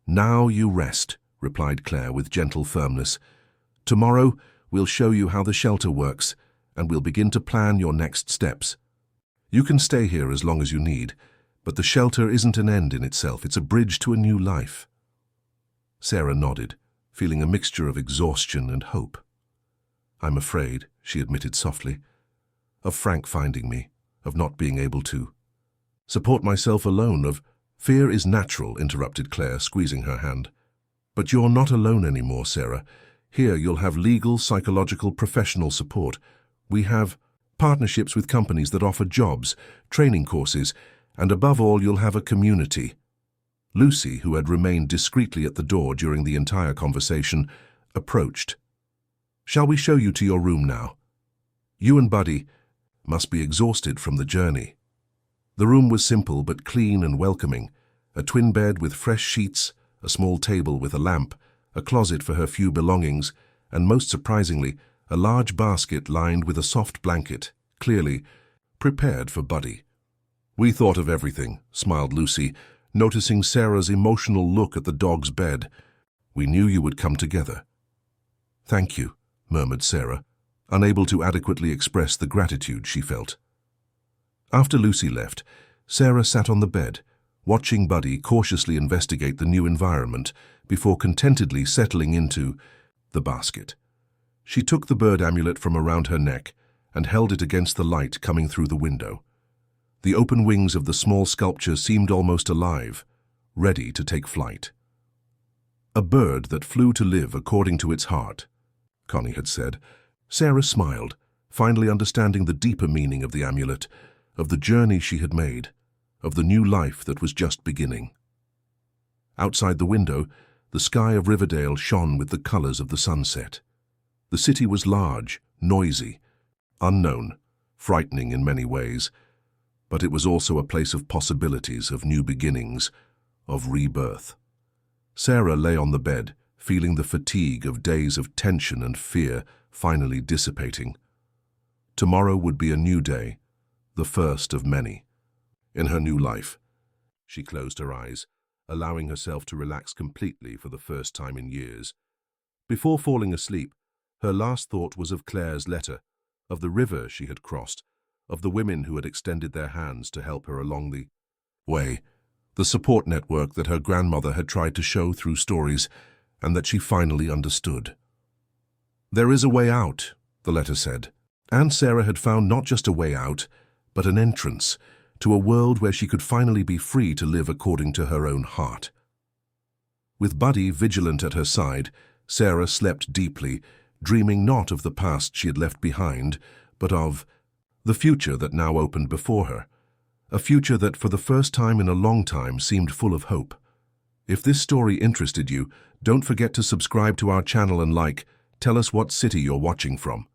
Now you rest, replied Claire with gentle firmness. Tomorrow we'll show you how the shelter works, and we'll begin to plan your next steps. You can stay here as long as you need, but the shelter isn't an end in itself, it's a bridge to a new life. Sarah nodded, feeling a mixture of exhaustion and hope. I'm afraid, she admitted softly, of Frank finding me, of not being able to support myself alone, of fear is natural, interrupted Claire, squeezing her hand. But you're not alone anymore, Sarah. Here you'll have legal, psychological, professional support. We have partnerships with companies that offer jobs, training courses, and above all you'll have a community. Lucy, who had remained discreetly at the door during the entire conversation, approached. Shall we show you to your room now? You and Buddy must be exhausted from the journey. The room was simple but clean and welcoming, a twin bed with fresh sheets, a small table with a lamp, a closet for her few belongings, and most surprisingly, a large basket lined with a soft blanket, clearly prepared for Buddy. We thought of everything, smiled Lucy, noticing Sarah's emotional look at the dog's bed. We knew you would come together. Thank you, murmured Sarah, unable to adequately express the gratitude she felt. After Lucy left, Sarah sat on the bed, watching Buddy cautiously investigate the new environment before contentedly settling into the basket. She took the bird amulet from around her neck and held it against the light coming through the window. The open wings of the small sculpture seemed almost alive, ready to take flight. A bird that flew to live according to its heart, Connie had said. Sarah smiled, finally understanding the deeper meaning of the amulet, of the journey she had made, of the new life that was just beginning. Outside the window, the sky of Riverdale shone with the colors of the sunset. The city was large, noisy, unknown, frightening in many ways, but it was also a place of possibilities, of new beginnings, of rebirth. Sarah lay on the bed, feeling the fatigue of days of tension and fear finally dissipating. Tomorrow would be a new day, the first of many. In her new life, she closed her eyes, allowing herself to relax completely for the first time in years. Before falling asleep, her last thought was of Claire's letter, of the river she had crossed, of the women who had extended their hands to help her along the way, the support network that her grandmother had tried to show through stories and that she finally understood. "There is a way out," the letter said, and Sarah had found not just a way out, but an entrance to a world where she could finally be free to live according to her own heart. With Buddy vigilant at her side, Sarah slept deeply, dreaming not of the past she had left behind, but of the future that now opened before her, a future that for the first time in a long time seemed full of hope. If this story interested you, don't forget to subscribe to our channel and tell us what city you're watching from.